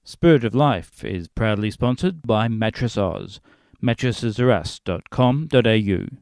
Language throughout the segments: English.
Spirit of Life is proudly sponsored by Mattress Oz, mattressesareus.com.au.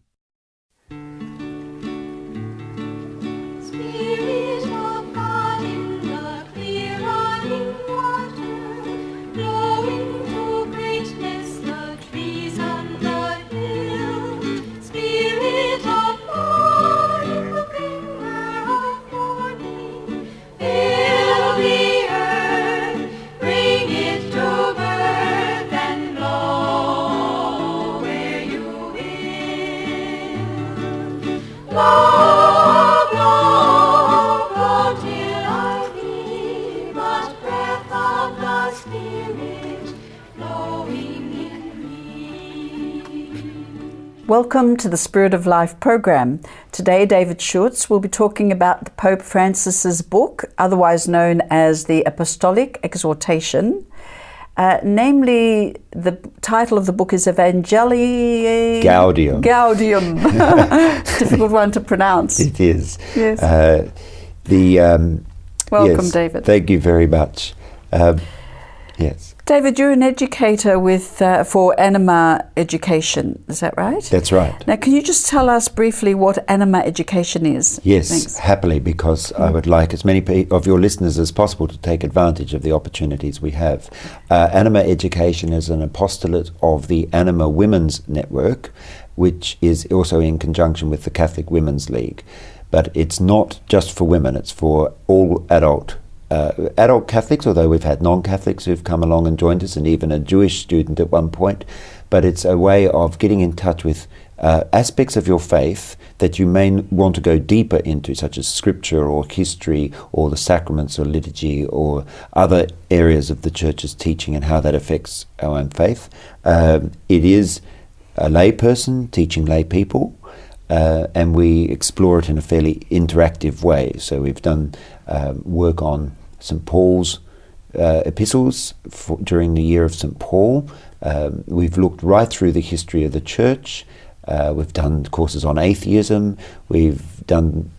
Welcome to the Spirit of Life program. Today, David Schutz will be talking about the Pope Francis's book, otherwise known as the Apostolic Exhortation. Namely, the title of the book is Evangelii Gaudium. Difficult one to pronounce. It is. Yes. Welcome, yes, David. Thank you very much. Yes. David, you're an educator for Anima Education, is that right? That's right. Now, can you just tell us briefly what Anima Education is? Yes, Thanks. happily, because I would like as many of your listeners as possible to take advantage of the opportunities we have. Anima Education is an apostolate of the Anima Women's Network, which is also in conjunction with the Catholic Women's League. But it's not just for women, it's for all adult Catholics, although we've had non-Catholics who've come along and joined us, and even a Jewish student at one point. But it's a way of getting in touch with aspects of your faith that you may want to go deeper into, such as scripture or history or the sacraments or liturgy or other areas of the Church's teaching and how that affects our own faith. It is a lay person teaching lay people. And we explore it in a fairly interactive way. So we've done work on St. Paul's epistles during the year of St. Paul. We've looked right through the history of the Church. We've done courses on atheism. We've done...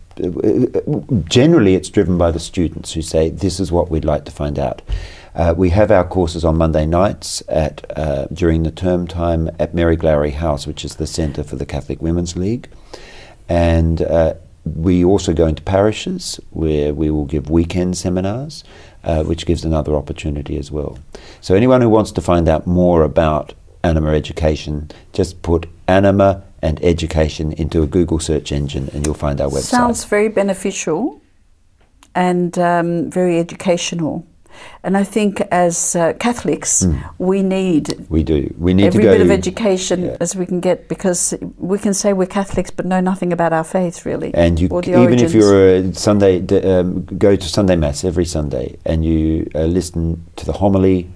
generally it's driven by the students who say, this is what we'd like to find out. We have our courses on Monday nights during the term time at Mary Glowry House, which is the Centre for the Catholic Women's League. And we also go into parishes where we will give weekend seminars, which gives another opportunity as well. So anyone who wants to find out more about Anima Education, just put Anima and Education into a Google search engine and you'll find our website. Sounds very beneficial and very educational. And I think as Catholics, we need every bit of education as we can get, because we can say we're Catholics but know nothing about our faith, really. And even if you're a Sunday, go to Sunday Mass every Sunday and you listen to the homily,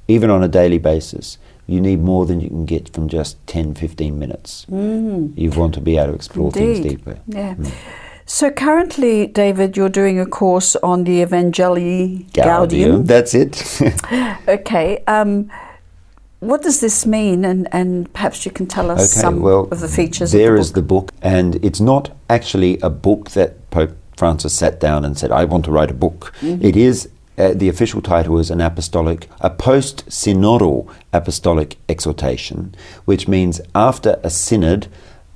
even on a daily basis, you need more than you can get from just 10, 15 minutes. You want to be able to explore things deeper. Yeah. So currently, David, you're doing a course on the Evangelii Gaudium. That's it. Okay. What does this mean? And perhaps you can tell us some of the features of the book. There is the book, and it's not actually a book that Pope Francis sat down and said, I want to write a book. It is, the official title is a post-synodal apostolic exhortation, which means after a synod,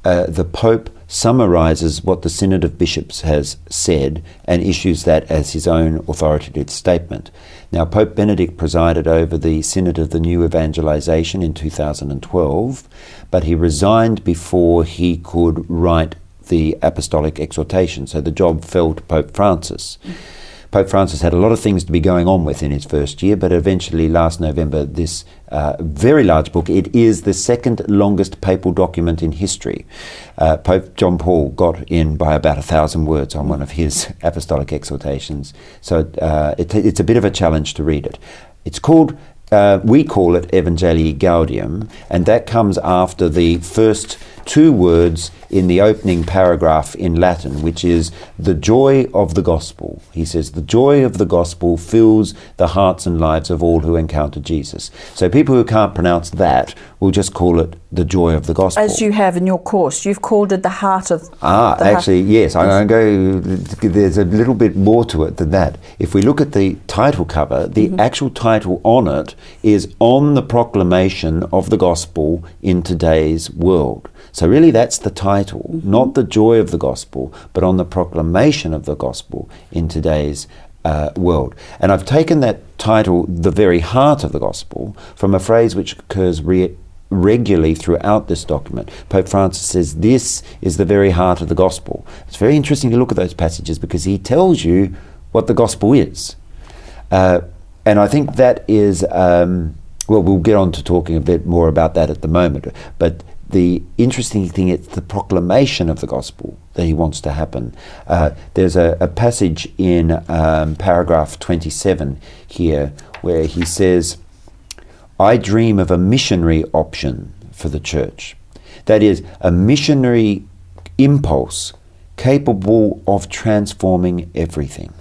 the Pope summarizes what the Synod of Bishops has said and issues that as his own authoritative statement. Now, Pope Benedict presided over the Synod of the New Evangelization in 2012, but he resigned before he could write the Apostolic Exhortation, so the job fell to Pope Francis. Pope Francis had a lot of things to be going on with in his first year, but eventually last November, this very large book, it is the second longest papal document in history. Pope John Paul got in by about 1,000 words on one of his apostolic exhortations. So it's a bit of a challenge to read it. It's called, we call it Evangelii Gaudium, and that comes after the first two words in the opening paragraph in Latin, which is the joy of the gospel. He says, the joy of the gospel fills the hearts and lives of all who encounter Jesus. So people who can't pronounce that we'll just call it the joy of the gospel. As you have in your course, you've called it the heart of... Yes, I go, there's a little bit more to it than that. If we look at the title cover, the actual title on it is On the Proclamation of the Gospel in Today's World. So really that's the title, not the joy of the gospel, but on the proclamation of the gospel in today's world. And I've taken that title, the very heart of the gospel, from a phrase which occurs regularly throughout this document. Pope Francis says this is the very heart of the gospel. It's very interesting to look at those passages because he tells you what the gospel is. And I think that is, well, we'll get on to talking a bit more about that at the moment, but the interesting thing is the proclamation of the gospel that he wants to happen. There's a passage in paragraph 27 here where he says, I dream of a missionary option for the church. That is, a missionary impulse capable of transforming everything.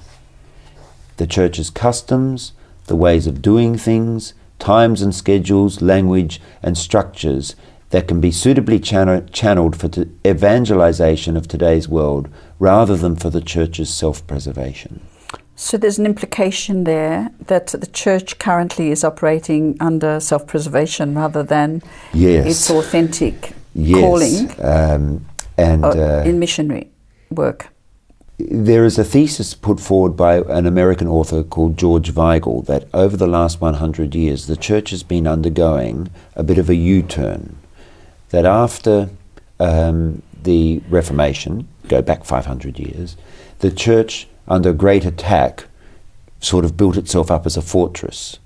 The church's customs, the ways of doing things, times and schedules, language and structures that can be suitably channeled for evangelization of today's world rather than for the church's self-preservation. So there's an implication there that the church currently is operating under self-preservation rather than its authentic calling in missionary work. There is a thesis put forward by an American author called George Weigel that over the last 100 years the church has been undergoing a bit of a U-turn. That after the Reformation, go back 500 years, the church, under great attack, sort of built itself up as a fortress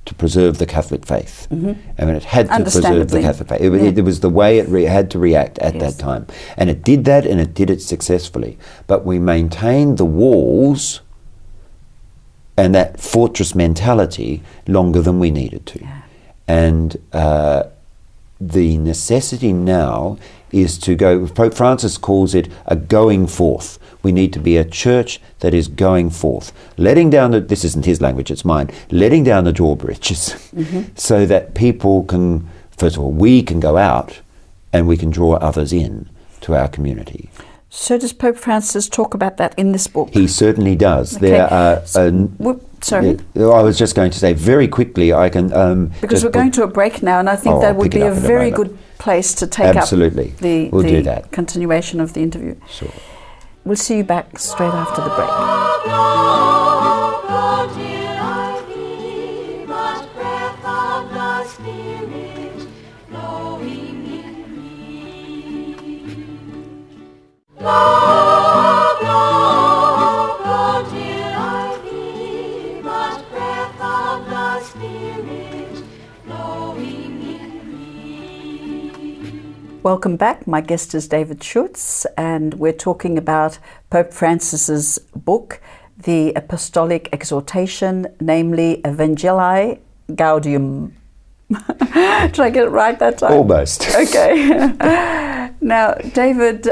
to preserve the Catholic faith. I mean, it had to preserve the Catholic faith. It was the way it had to react at that time. And it did that, and it did it successfully. But we maintained the walls and that fortress mentality longer than we needed to. And the necessity now is to go, Pope Francis calls it a going forth. We need to be a church that is going forth, letting down the, this isn't his language, it's mine, letting down the drawbridges so that people can, first of all, we can go out and we can draw others in to our community. So does Pope Francis talk about that in this book? He certainly does. Okay. There are... Sorry? I was just going to say very quickly, I can... because we're going to a break now, and I think that would be a very good place to take up the continuation of the interview. Sure. We'll see you back straight after the break. Welcome back. My guest is David Schutz, and we're talking about Pope Francis's book, The Apostolic Exhortation, namely Evangelii Gaudium. Did I get it right that time? Almost. Okay. Now, David,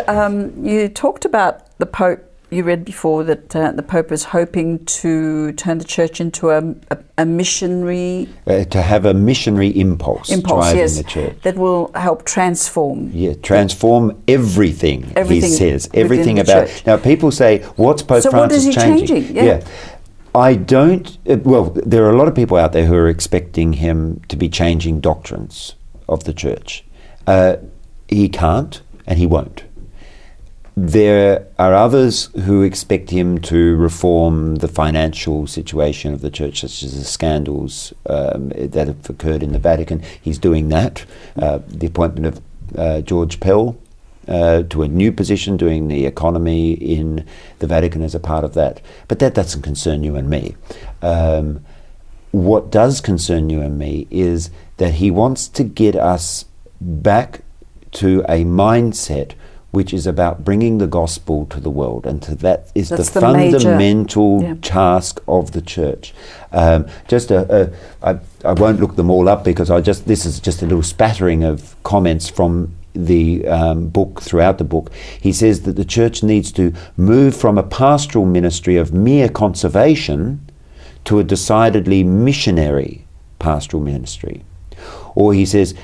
you talked about the Pope. You read before that the Pope is hoping to turn the Church into a missionary... to have a missionary impulse driving the Church. That will help transform. Yeah, transform everything he says. Everything about... Church. Now, people say, what's Pope Francis changing? So what is he changing? Yeah. I don't... well, there are a lot of people out there who are expecting him to be changing doctrines of the Church. He can't, and he won't. There are others who expect him to reform the financial situation of the Church, such as the scandals that have occurred in the Vatican. He's doing that. The appointment of George Pell to a new position, doing the economy in the Vatican as a part of that. But that doesn't concern you and me. What does concern you and me is that he wants to get us back to a mindset which is about bringing the gospel to the world, and that is the fundamental task of the Church. I won't look them all up because this is just a little spattering of comments from the book, throughout the book. He says that the Church needs to move from a pastoral ministry of mere conservation to a decidedly missionary pastoral ministry. Or he says,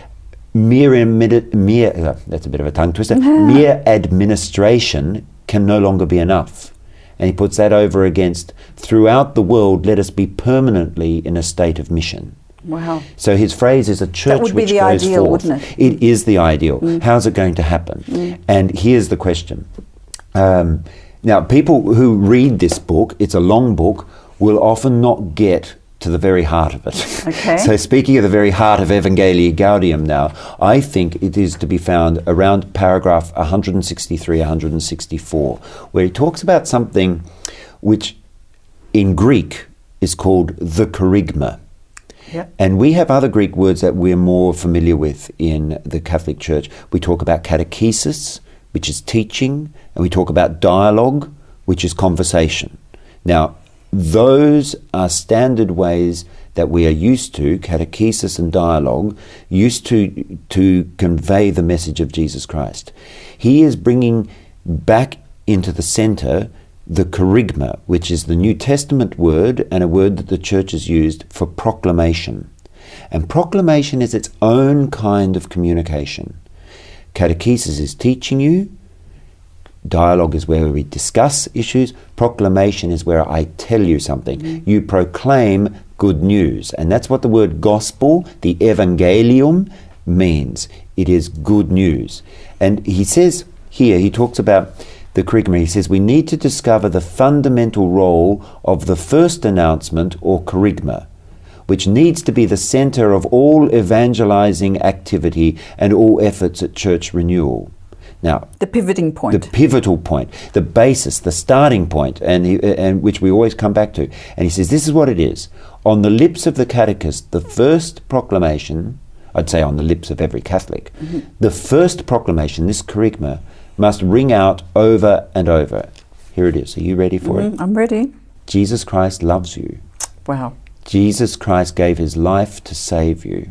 that's a bit of a tongue twister, mere administration can no longer be enough. And he puts that over against, throughout the world, let us be permanently in a state of mission. Wow. So his phrase is a church which goes forth. That would be the ideal, wouldn't it? It is the ideal. How's it going to happen? And here's the question. Now, people who read this book, it's a long book, will often not get to the very heart of it. Okay. So speaking of the very heart of Evangelii Gaudium now, I think it is to be found around paragraph 163, 164, where he talks about something which in Greek is called the kerygma. Yep. And we have other Greek words that we're more familiar with in the Catholic Church. We talk about catechesis, which is teaching, and we talk about dialogue, which is conversation. Now, those are standard ways that we are used to, catechesis and dialogue, used to convey the message of Jesus Christ. He is bringing back into the center the kerygma, which is the New Testament word and a word that the church has used for proclamation. And proclamation is its own kind of communication. Catechesis is teaching you. Dialogue is where we discuss issues. Proclamation is where I tell you something. You proclaim good news. And that's what the word gospel, the evangelium, means. It is good news. And he says here, he talks about the kerygma. He says we need to discover the fundamental role of the first announcement or kerygma, which needs to be the center of all evangelizing activity and all efforts at church renewal. Now, the pivoting point. The pivotal point, the basis, the starting point, and which we always come back to. And he says, this is what it is. On the lips of the catechist, the first proclamation, I'd say on the lips of every Catholic, the first proclamation, this kerygma, must ring out over and over. Here it is. Are you ready for it? I'm ready. Jesus Christ loves you. Wow. Jesus Christ gave his life to save you.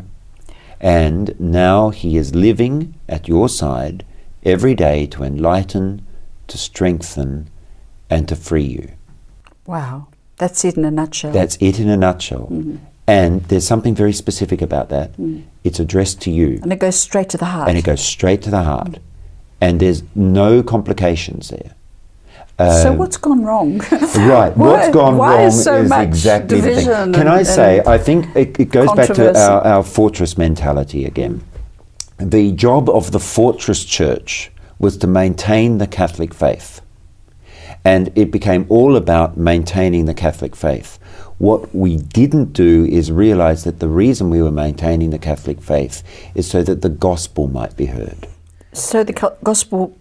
And now he is living at your side every day to enlighten, to strengthen, and to free you. Wow. That's it in a nutshell. That's it in a nutshell. And there's something very specific about that. It's addressed to you. And it goes straight to the heart. And it goes straight to the heart. And there's no complications there. So what's gone wrong? Right. What's gone wrong is so much exactly the division. thing. Can I say, I think it goes back to our fortress mentality again. The job of the fortress church was to maintain the Catholic faith. And it became all about maintaining the Catholic faith. What we didn't do is realize that the reason we were maintaining the Catholic faith is so that the gospel might be heard. So the gospel,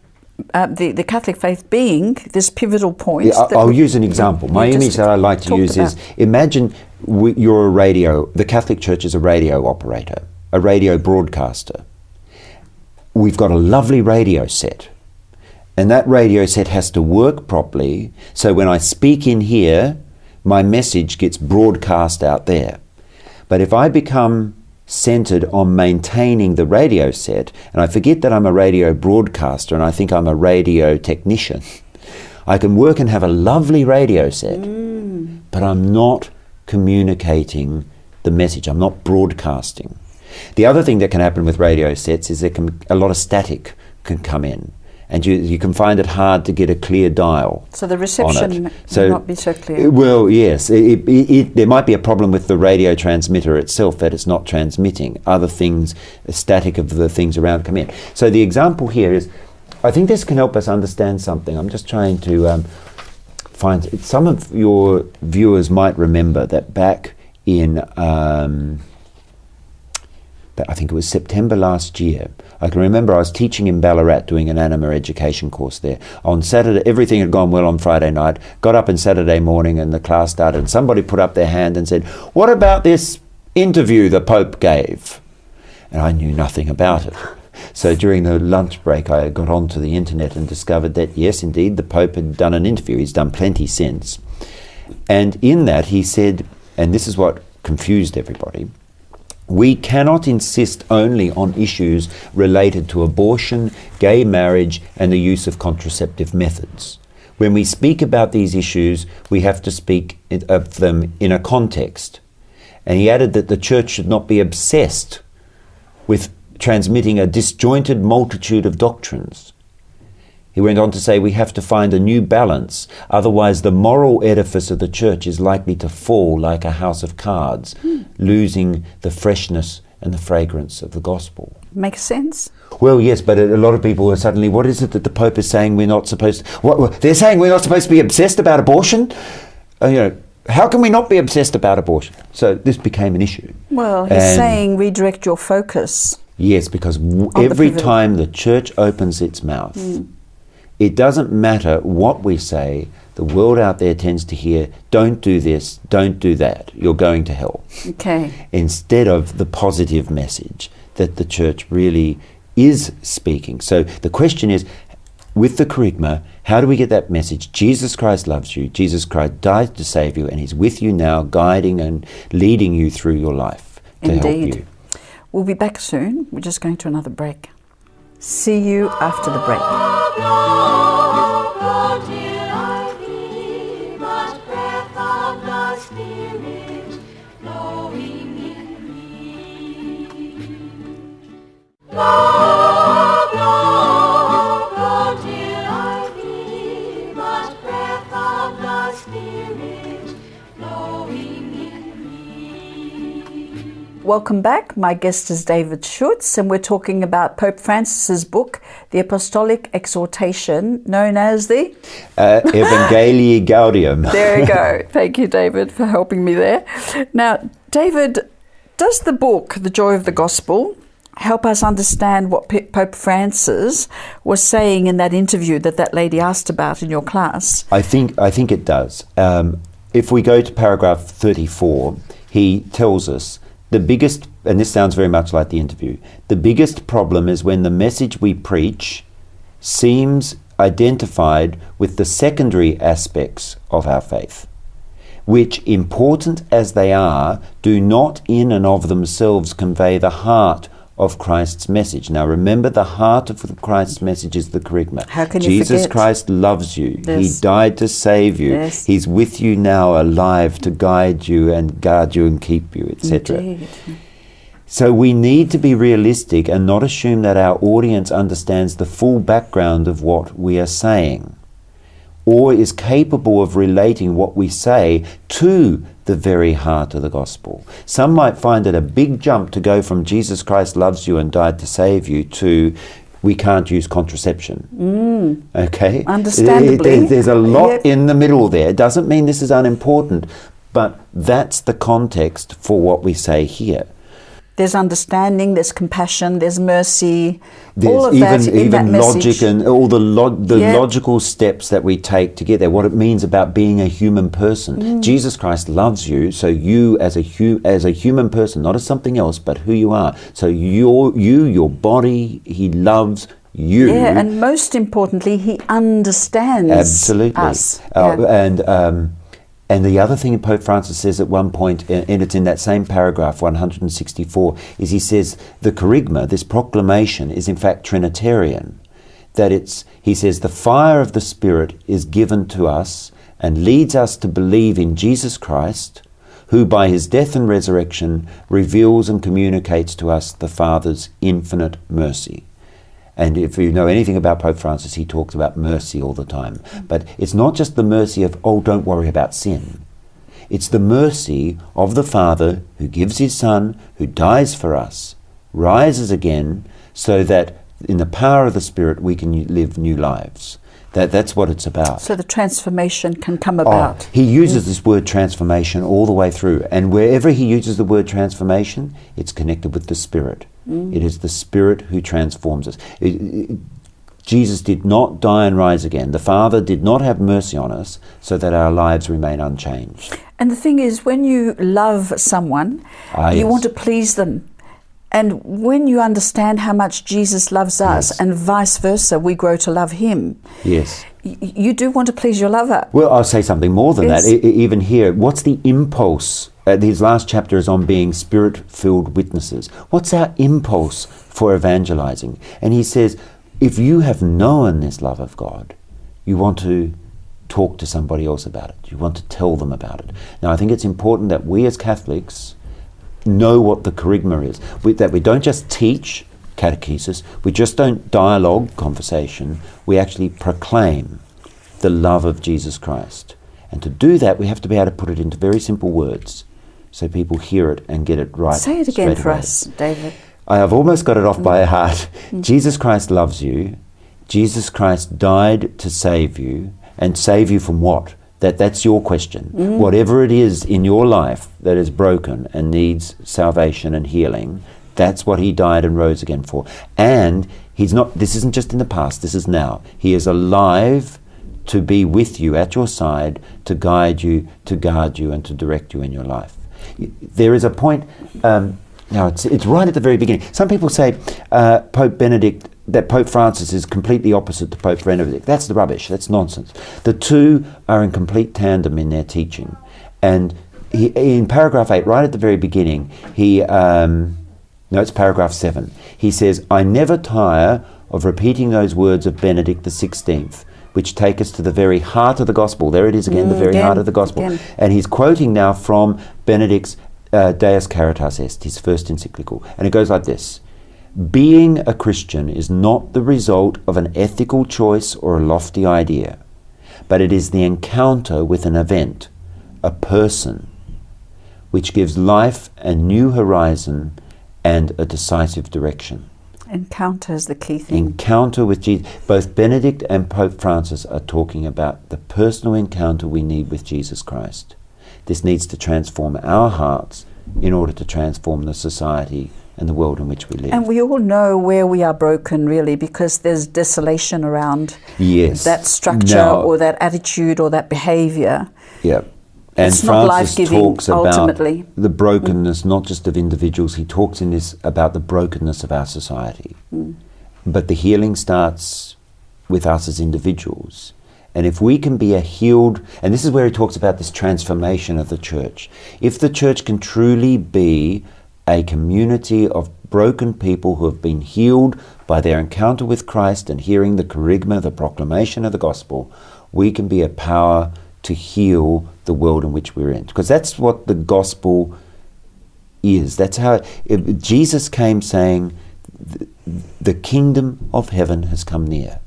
the Catholic faith being this pivotal point. Yeah, I'll use an example. My image that I like to use is, imagine you're a radio, the Catholic Church is a radio operator, a radio broadcaster. We've got a lovely radio set, and that radio set has to work properly, so when I speak in here, my message gets broadcast out there. But if I become centered on maintaining the radio set, and I forget that I'm a radio broadcaster and I think I'm a radio technician, I can work and have a lovely radio set, but I'm not communicating the message. I'm not broadcasting. The other thing that can happen with radio sets is a lot of static can come in, and you can find it hard to get a clear dial. So the reception may not be so clear. Well, yes. There might be a problem with the radio transmitter itself, that it's not transmitting. Other things, static of the things around come in. So the example here is, I think this can help us understand something. I'm just trying to find, some of your viewers might remember that back in I think it was September last year. I can remember I was teaching in Ballarat, doing an anima education course there. On Saturday, everything had gone well on Friday night, got up on Saturday morning and the class started, and somebody put up their hand and said, "What about this interview the Pope gave?" And I knew nothing about it. So during the lunch break, I got onto the internet and discovered that, yes, indeed, the Pope had done an interview. He's done plenty since. And in that he said, and this is what confused everybody, we cannot insist only on issues related to abortion, gay marriage, and the use of contraceptive methods. When we speak about these issues, we have to speak of them in a context. And he added that the Church should not be obsessed with transmitting a disjointed multitude of doctrines. He went on to say we have to find a new balance, otherwise the moral edifice of the church is likely to fall like a house of cards, losing the freshness and the fragrance of the gospel. Makes sense? Well, yes, but a lot of people are suddenly, what is it that the Pope is saying we're not supposed to... What, they're saying we're not supposed to be obsessed about abortion? How can we not be obsessed about abortion? So this became an issue. Well, he's saying redirect your focus. Yes, because every time the church opens its mouth, it doesn't matter what we say, the world out there tends to hear, don't do this, don't do that, you're going to hell. Okay. Instead of the positive message that the church really is speaking. So the question is, with the kerygma, how do we get that message? Jesus Christ loves you, Jesus Christ died to save you, and he's with you now, guiding and leading you through your life to help you. We'll be back soon. We're just going to another break. See you after the break. Welcome back. My guest is David Schutz, and we're talking about Pope Francis's book, The Apostolic Exhortation, known as the Evangelii Gaudium. There you go. Thank you, David, for helping me there. Now, David, does the book, The Joy of the Gospel, help us understand what Pope Francis was saying in that interview that lady asked about in your class? I think it does. If we go to paragraph 34, he tells us the biggest, and this sounds very much like the interview, the biggest problem is when the message we preach seems identified with the secondary aspects of our faith, which, important as they are, do not in and of themselves convey the heart of Christ's message. Now remember, the heart of Christ's message is the kerygma. How can you Jesus forget? Christ loves you. Yes. He died to save you. Yes. He's with you now, alive to guide you and guard you and keep you, etc. Indeed. So we need to be realistic and not assume that our audience understands the full background of what we are saying, or is capable of relating what we say to the very heart of the gospel. Some might find it a big jump to go from Jesus Christ loves you and died to save you to we can't use contraception. Okay? Understandably. There's a lot in the middle there. It doesn't mean this is unimportant, but that's the context for what we say here. There's understanding, there's compassion, there's mercy, There's all of that in that logic message. and all the logical steps that we take to get there, what it means about being a human person. Jesus Christ loves you, so you as a human person, not as something else, but who you are. So your body, he loves you. Yeah, and most importantly, he understands us. And the other thing Pope Francis says at one point, and it's in that same paragraph, 164, is he says the kerygma, this proclamation, is in fact Trinitarian. That he says the fire of the Spirit is given to us and leads us to believe in Jesus Christ, who by his death and resurrection reveals and communicates to us the Father's infinite mercy. And if you know anything about Pope Francis, he talks about mercy all the time. But it's not just the mercy of, oh, don't worry about sin. It's the mercy of the Father who gives his Son, who dies for us, rises again, so that in the power of the Spirit we can live new lives. That's what it's about. So the transformation can come about. He uses this word transformation all the way through. And wherever he uses the word transformation, it's connected with the Spirit. It is the Spirit who transforms us. Jesus did not die and rise again. The Father did not have mercy on us so that our lives remain unchanged. And the thing is, when you love someone, you want to please them. And when you understand how much Jesus loves us, and vice versa, we grow to love him. Yes. You do want to please your lover. Well, I'll say something more than that. Even here, what's the impulse? His last chapter is on being Spirit-filled witnesses. What's our impulse for evangelizing? And he says, if you have known this love of God, you want to talk to somebody else about it. You want to tell them about it. Now, I think it's important that we as Catholics know what the kerygma is. That we don't just teach catechesis. We just don't dialogue, conversation. We actually proclaim the love of Jesus Christ. And to do that, we have to be able to put it into very simple words so people hear it and get it right. Say it again for away. us, David. I have almost got it off by heart. Jesus Christ loves you. Jesus Christ died to save you. And save you from what? That's your question. Whatever it is in your life that is broken and needs salvation and healing, that's what he died and rose again for. And this isn't just in the past, this is now. He is alive to be with you at your side, to guide you, to guard you, and to direct you in your life. There is a point, now it's right at the very beginning. Some people say that Pope Francis is completely opposite to Pope Benedict. That's the rubbish, that's nonsense. The two are in complete tandem in their teaching. And in paragraph 8, right at the very beginning, it's paragraph 7, he says, I never tire of repeating those words of Benedict XVI, which take us to the very heart of the gospel. There it is again, the very heart of the gospel. Again. And he's quoting now from Benedict's Deus Caritas Est, his first encyclical. And it goes like this. Being a Christian is not the result of an ethical choice or a lofty idea, but it is the encounter with an event, a person, which gives life a new horizon and a decisive direction. Encounter is the key thing. Encounter with Jesus. Both Benedict and Pope Francis are talking about the personal encounter we need with Jesus Christ. This needs to transform our hearts in order to transform the society and the world in which we live. And we all know where we are broken, really, because there's desolation around that structure or that attitude or that behaviour. Yeah. And it's not Francis talks ultimately. about the brokenness, not just of individuals. He talks in this about the brokenness of our society. But the healing starts with us as individuals. And if we can be a healed, and this is where he talks about this transformation of the church. If the church can truly be a community of broken people who have been healed by their encounter with Christ and hearing the kerygma, the proclamation of the gospel, we can be a power to heal the world in which we're in. Because that's what the gospel is. That's how Jesus came saying, the kingdom of heaven has come near.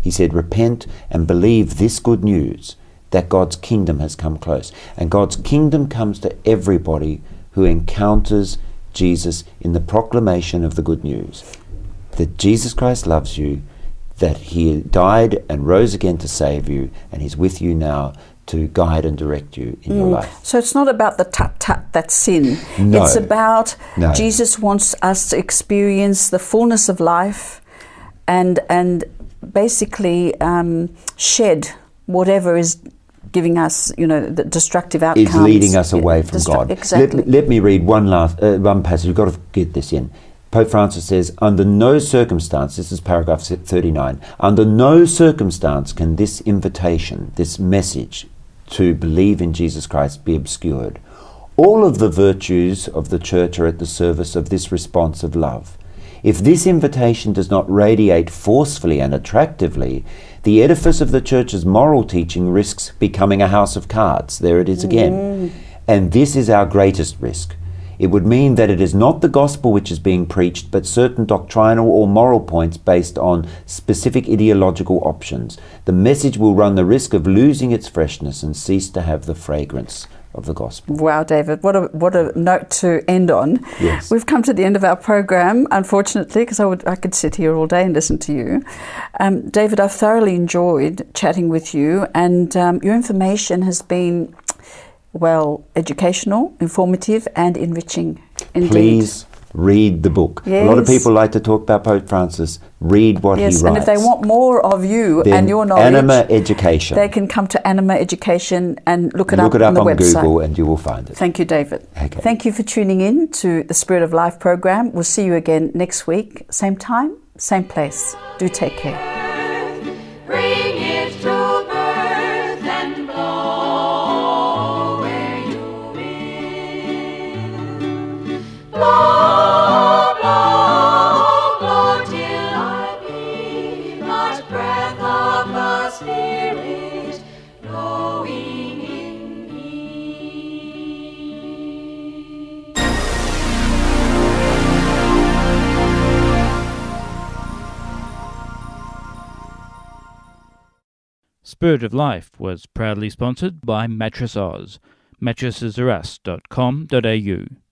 He said, repent and believe this good news, that God's kingdom has come close. And God's kingdom comes to everybody who encounters Jesus in the proclamation of the good news. That Jesus Christ loves you, that he died and rose again to save you, and he's with you now to guide and direct you in your life. So it's not about the tut-tut, that's sin. No. It's about Jesus wants us to experience the fullness of life and basically shed whatever is giving us, the destructive outcomes. It's leading us away from God. Exactly. Let me read one passage. You've got to get this in. Pope Francis says, under no circumstance, this is paragraph 39, under no circumstance can this invitation, this message to believe in Jesus Christ be obscured. All of the virtues of the Church are at the service of this response of love. If this invitation does not radiate forcefully and attractively, the edifice of the Church's moral teaching risks becoming a house of cards. There it is again. And this is our greatest risk. It would mean that it is not the gospel which is being preached, but certain doctrinal or moral points based on specific ideological options. The message will run the risk of losing its freshness and cease to have the fragrance of the gospel. Wow, David, what a note to end on. Yes. We've come to the end of our program, unfortunately, because I could sit here all day and listen to you. David, I've thoroughly enjoyed chatting with you, and your information has been, educational, informative and enriching indeed. Please read the book. Yes. A lot of people like to talk about Pope Francis. Read what he writes. And if they want more of you then and your knowledge, Anima Education. They can come to Anima Education and look it up on the website. Google and you will find it. Thank you, David. Okay. Thank you for tuning in to the Spirit of Life program. We'll see you again next week, same time, same place. Do take care. Bring it to birth and blow where you will. Blow, blow, blow till I be but breath of the Spirit blowing in me. Spirit of Life was proudly sponsored by Mattress Oz, mattressesareus.com.au.